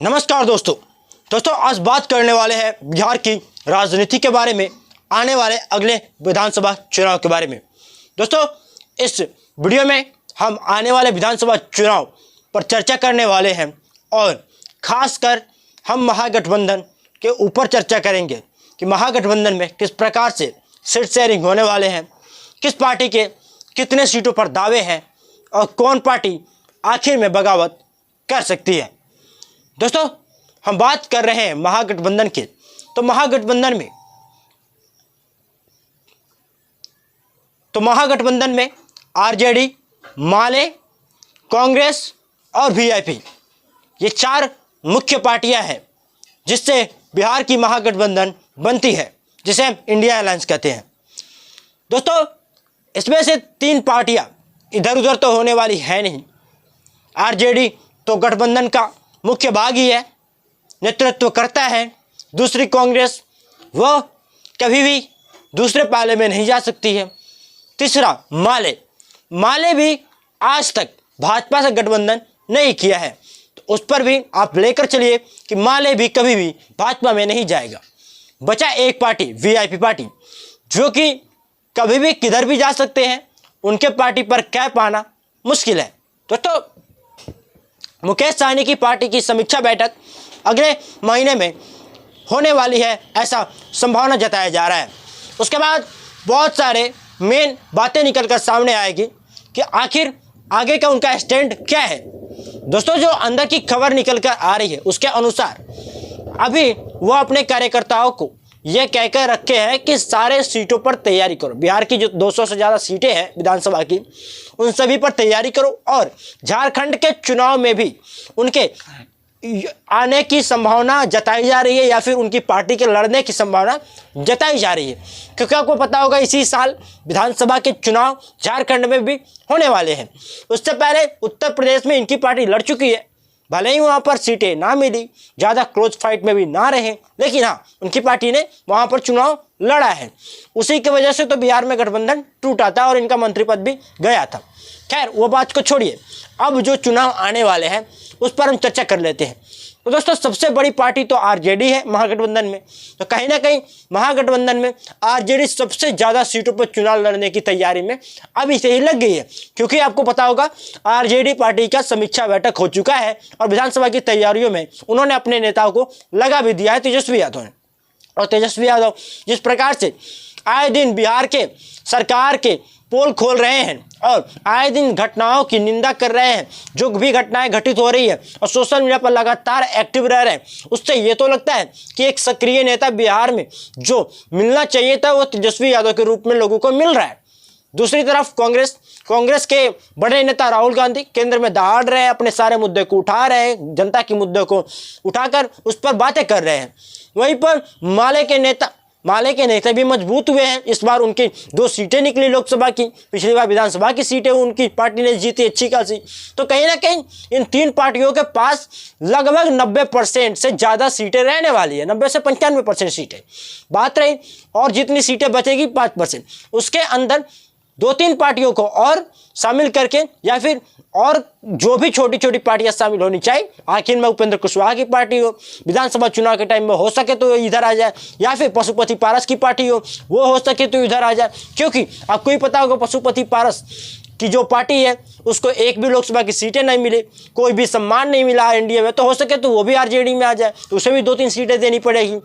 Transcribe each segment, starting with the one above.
नमस्कार दोस्तों आज बात करने वाले हैं बिहार की राजनीति के बारे में, आने वाले अगले विधानसभा चुनाव के बारे में। दोस्तों इस वीडियो में हम आने वाले विधानसभा चुनाव पर चर्चा करने वाले हैं और ख़ासकर हम महागठबंधन के ऊपर चर्चा करेंगे कि महागठबंधन में किस प्रकार से सीट शेयरिंग होने वाले हैं, किस पार्टी के कितने सीटों पर दावे हैं और कौन पार्टी आखिर में बगावत कर सकती है। दोस्तों हम बात कर रहे हैं महागठबंधन के, तो महागठबंधन में आरजेडी, माले, कांग्रेस और वीआईपी ये चार मुख्य पार्टियां हैं जिससे बिहार की महागठबंधन बनती है, जिसे हम इंडिया अलायंस कहते हैं। दोस्तों इसमें से तीन पार्टियां इधर उधर तो होने वाली है नहीं। आरजेडी तो गठबंधन का मुख्य भाग ही है, नेतृत्व करता है। दूसरी कांग्रेस, वह कभी भी दूसरे पाले में नहीं जा सकती है। तीसरा माले भी आज तक भाजपा से गठबंधन नहीं किया है, तो उस पर भी आप लेकर चलिए कि माले भी कभी भी भाजपा में नहीं जाएगा। बचा एक पार्टी, वीआईपी पार्टी, जो कि कभी भी किधर भी जा सकते हैं, उनके पार्टी पर कैप आना मुश्किल है। दोस्तों मुकेश सहनी की पार्टी की समीक्षा बैठक अगले महीने में होने वाली है, ऐसा संभावना जताया जा रहा है। उसके बाद बहुत सारे मेन बातें निकलकर सामने आएगी कि आखिर आगे का उनका स्टैंड क्या है। दोस्तों जो अंदर की खबर निकलकर आ रही है उसके अनुसार अभी वो अपने कार्यकर्ताओं को ये कहकर रखे हैं कि सारे सीटों पर तैयारी करो। बिहार की जो 200 से ज़्यादा सीटें हैं विधानसभा की, उन सभी पर तैयारी करो और झारखंड के चुनाव में भी उनके आने की संभावना जताई जा रही है या फिर उनकी पार्टी के लड़ने की संभावना जताई जा रही है, क्योंकि आपको पता होगा इसी साल विधानसभा के चुनाव झारखंड में भी होने वाले हैं। उससे पहले उत्तर प्रदेश में इनकी पार्टी लड़ चुकी है, भले ही वहाँ पर सीटें ना मिली, ज़्यादा क्लोज फाइट में भी ना रहे, लेकिन हाँ उनकी पार्टी ने वहाँ पर चुनाव लड़ा है। उसी की वजह से तो बिहार में गठबंधन टूटा था और इनका मंत्री पद भी गया था। खैर वो बात को छोड़िए, अब जो चुनाव आने वाले हैं उस पर हम चर्चा कर लेते हैं। तो दोस्तों सबसे बड़ी पार्टी तो आरजेडी है महागठबंधन में, तो कहीं ना कहीं महागठबंधन में आरजेडी सबसे ज़्यादा सीटों पर चुनाव लड़ने की तैयारी में अभी से ही लग गई है, क्योंकि आपको पता होगा आरजेडी पार्टी का समीक्षा बैठक हो चुका है और विधानसभा की तैयारियों में उन्होंने अपने नेताओं को लगा भी दिया है, तेजस्वी यादव ने। और तेजस्वी यादव जिस प्रकार से आए दिन बिहार के सरकार के पोल खोल रहे हैं और आए दिन घटनाओं की निंदा कर रहे हैं, जो भी घटनाएं घटित हो रही है और सोशल मीडिया पर लगातार एक्टिव रह रहे हैं, उससे ये तो लगता है कि एक सक्रिय नेता बिहार में जो मिलना चाहिए था वो तेजस्वी यादव के रूप में लोगों को मिल रहा है। दूसरी तरफ कांग्रेस के बड़े नेता राहुल गांधी केंद्र में दहाड़ रहे हैं, अपने सारे मुद्दे को उठा रहे हैं, जनता के मुद्दों को उठाकर उस पर बातें कर रहे हैं। वहीं पर माले के नेता भी मजबूत हुए हैं। इस बार उनकी 2 सीटें निकली लोकसभा की, पिछली बार विधानसभा की सीटें उनकी पार्टी ने जीती अच्छी खासी। तो कहीं ना कहीं इन तीन पार्टियों के पास लगभग 90% से ज़्यादा सीटें रहने वाली है, 90 से 95% सीटें। बात रही और जितनी सीटें बचेगी 5%, उसके अंदर 2-3 पार्टियों को और शामिल करके या फिर और जो भी छोटी छोटी पार्टियां शामिल होनी चाहिए, आखिर में उपेंद्र कुशवाहा की पार्टी हो, विधानसभा चुनाव के टाइम में हो सके तो इधर आ जाए, या फिर पशुपति पारस की पार्टी वो हो सके तो इधर आ जाए। क्योंकि आपको ही पता होगा पशुपति पारस की जो पार्टी है उसको एक भी लोकसभा की सीटें नहीं मिली, कोई भी सम्मान नहीं मिला एनडीए में, तो हो सके तो वो भी आरजेडी में आ जाए, तो उसे भी 2-3 सीटें देनी पड़ेगी।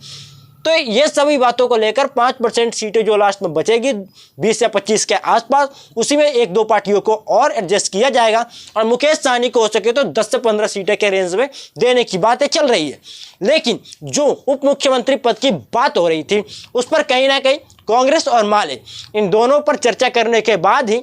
तो ये सभी बातों को लेकर 5% सीटें जो लास्ट में बचेगी 20 या 25 के आसपास, उसी में 1-2 पार्टियों को और एडजस्ट किया जाएगा और मुकेश सहनी को हो सके तो 10 से 15 सीटें के रेंज में देने की बातें चल रही है। लेकिन जो उप मुख्यमंत्री पद की बात हो रही थी उस पर कहीं ना कहीं कांग्रेस और माले इन दोनों पर चर्चा करने के बाद ही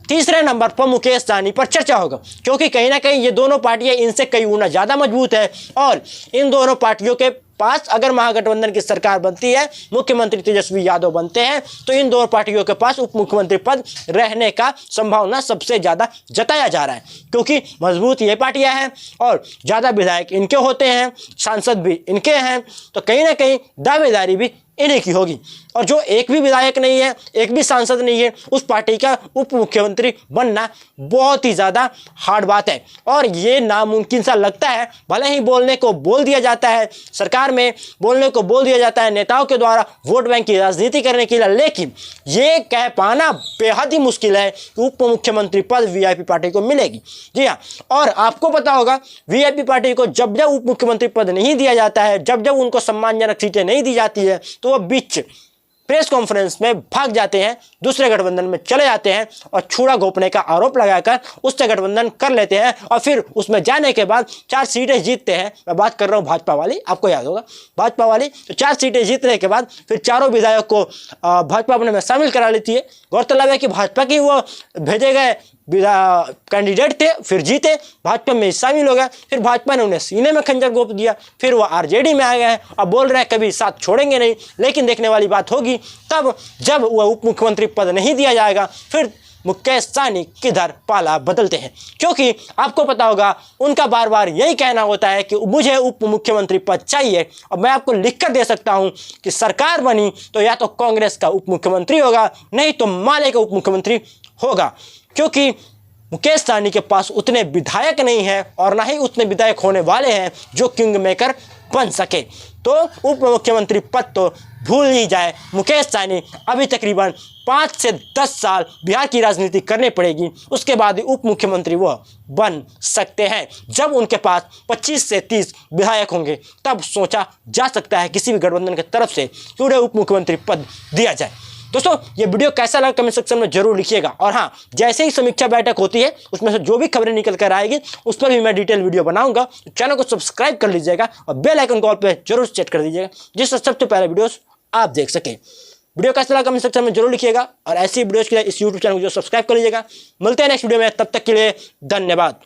तीसरे नंबर पर मुकेश सहनी पर चर्चा होगा, क्योंकि कहीं ना कहीं ये दोनों पार्टियां इनसे कई गुना ज़्यादा मजबूत है और इन दोनों पार्टियों के पास अगर महागठबंधन की सरकार बनती है, मुख्यमंत्री तेजस्वी यादव बनते हैं, तो इन दोनों पार्टियों के पास उप मुख्यमंत्री पद रहने का संभावना सबसे ज़्यादा जताया जा रहा है, क्योंकि मजबूत ये पार्टियां हैं और ज़्यादा विधायक इनके होते हैं, सांसद भी इनके हैं, तो कहीं ना कहीं दावेदारी भी इन्हीं की होगी। और जो एक भी विधायक नहीं है, एक भी सांसद नहीं है, उस पार्टी का उप मुख्यमंत्री बनना बहुत ही ज़्यादा हार्ड बात है और ये नामुमकिन सा लगता है। भले ही बोलने को बोल दिया जाता है, सरकार में बोलने को बोल दिया जाता है नेताओं के द्वारा वोट बैंक की राजनीति करने के लिए, लेकिन ये कह पाना बेहद ही मुश्किल है कि उप मुख्यमंत्री पद वीआईपी पार्टी को मिलेगी। जी हाँ, और आपको पता होगा वीआईपी पार्टी को जब जब उप मुख्यमंत्री पद नहीं दिया जाता है, जब जब उनको सम्मानजनक सीटें नहीं दी जाती है, तो वो बीच प्रेस कॉन्फ्रेंस में भाग जाते हैं, दूसरे गठबंधन में चले जाते हैं और छुड़ा घोंपने का आरोप लगाकर उससे गठबंधन कर लेते हैं और फिर उसमें जाने के बाद 4 सीटें जीतते हैं। मैं बात कर रहा हूँ भाजपा वाली, आपको याद होगा भाजपा वाली। तो 4 सीटें जीतने के बाद फिर चारों विधायक को भाजपा अपने में शामिल करा लेती है। गौरतलब है कि भाजपा की वो भेजे गए कैंडिडेट थे, फिर जीते, भाजपा में शामिल हो गए, फिर भाजपा ने उन्हें सीने में खंजर घोंप दिया, फिर वो आरजेडी में आ गए हैं। अब बोल रहे हैं कभी साथ छोड़ेंगे नहीं, लेकिन देखने वाली बात होगी तब जब वह उप मुख्यमंत्री पद नहीं दिया जाएगा, फिर मुकेश सहनी किधर पाला बदलते हैं। क्योंकि आपको पता होगा उनका बार बार यही कहना होता है कि मुझे उप मुख्यमंत्री पद चाहिए, और मैं आपको लिखकर दे सकता हूं कि सरकार बनी तो या तो कांग्रेस का उप मुख्यमंत्री होगा, नहीं तो माले का उप मुख्यमंत्री होगा। क्योंकि मुकेश सहनी के पास उतने विधायक नहीं हैं और ना ही उतने विधायक होने वाले हैं जो किंग मेकर बन सके। तो उप मुख्यमंत्री पद तो भूल ही जाए मुकेश सहनी, अभी तकरीबन 5 से 10 साल बिहार की राजनीति करनी पड़ेगी, उसके बाद उप मुख्यमंत्री वह बन सकते हैं। जब उनके पास 25 से 30 विधायक होंगे तब सोचा जा सकता है किसी भी गठबंधन की तरफ से कि उन्हें उप मुख्यमंत्री पद दिया जाए। दोस्तों ये वीडियो कैसा लगा कमेंट सेक्शन में जरूर लिखिएगा, और हाँ, जैसे ही समीक्षा बैठक होती है उसमें से जो भी खबरें निकल कर आएगी उस पर भी मैं डिटेल वीडियो बनाऊंगा। तो चैनल को सब्सक्राइब कर लीजिएगा और बेल आइकन कॉल पे जरूर सेट कर दीजिएगा, जिससे सबसे पहले वीडियोस आप देख सकें। वीडियो कैसा लगा कमेंट सेक्शन में जरूर लिखिएगा और ऐसी वीडियोस के लिए इस यूट्यूब चैनल को जो सब्सक्राइब कर लीजिएगा। मिलते हैं नेक्स्ट वीडियो में, तब तक के लिए धन्यवाद।